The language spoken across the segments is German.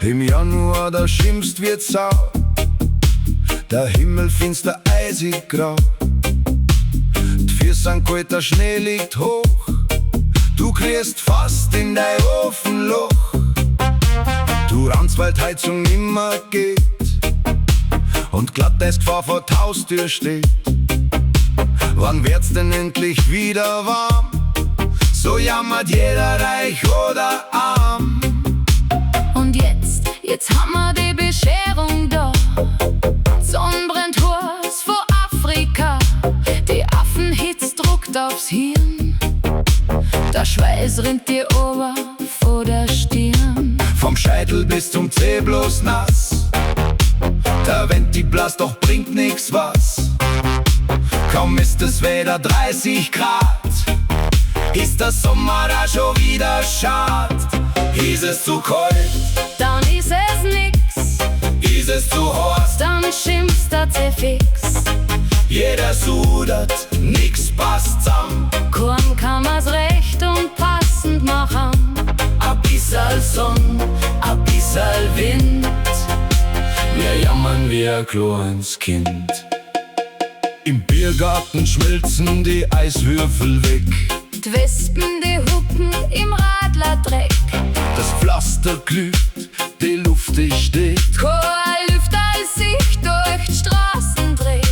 Im Januar, da schimpfst wird Sau, der Himmel finster eisig grau. D'Füße sind kalt, der Schnee liegt hoch, du kriegst fast in dein Ofenloch. Du rannst, weil die Heizung nimmer geht und Glatteis Gefahr vor der Haustür steht. Wann wird's denn endlich wieder warm? So jammert jeder, reich oder arm. Und jetzt haben wir die Bescherung da. Sonn brennt heiß vor Afrika. Die Affenhitz druckt aufs Hirn. Der Schweiß rinnt dir ober vor der Stirn. Vom Scheitel bis zum Zeh bloß nass. Der Venti blass, doch bringt nix was. Kaum ist es wieder 30 Grad, ist der Sommer da schon wieder schad. Ist es zu kalt, dann ist es nix. ist es zu heiß, Dann schimpft der Fix. jeder sudert, nix passt zusammen. Kaum kann man's recht und passend machen. A bissl Sonn, a bissl Wind, wir jammern wie ein kleines Kind. Im Biergarten schmilzen die Eiswürfel weg, Die Wespen, die hucken im Radlerdreck. das Pflaster glüht, die Luft steht. Kein Lüfter sich durch die Straßen dreht.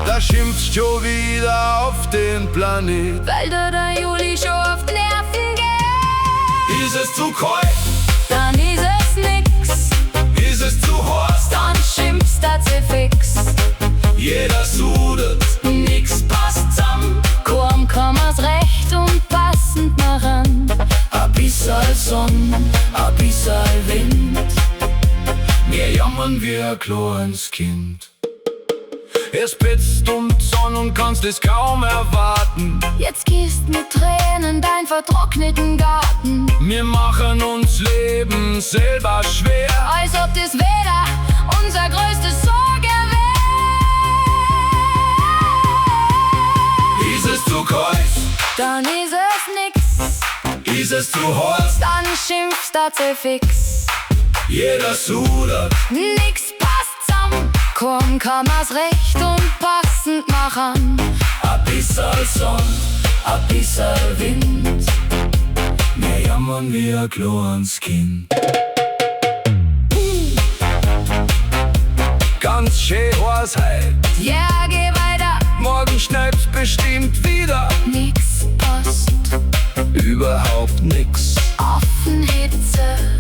Da schimpft schon wieder auf den Planet. Weil der Juli schon auf die Nerven geht. Ist es zu kalt, Dann ist es nix. ist es zu heiß, Dann schimpft der Fix. jeder sudert, nix passt zusammen. Kaum kann man's recht und passend machen. A bissl Sonn, a bissl Wind, wir jammern wie ein kleines Kind. Es blitzt und Sonn und kannst es kaum erwarten. Jetzt gießt mit Tränen dein vertrockneten Garten. Wir machen uns Leben selber schwer, Als ob das Wetter unser größtes Sorge wär. ist es zu kalt, Dann ist es nix. ist es zu heiß, Dann schimpft der Fix. jeder sudert, Nix passt zusammen. Kaum kann man's recht und passend machen. a bissl Sonn, a bissl Wind, wir jammern wie ein kleines Kind. Ganz schön heiß heut, Ja, geh weiter. morgen schneit's bestimmt wieder. Nix passt. Überhaupt nix. Affenhitze.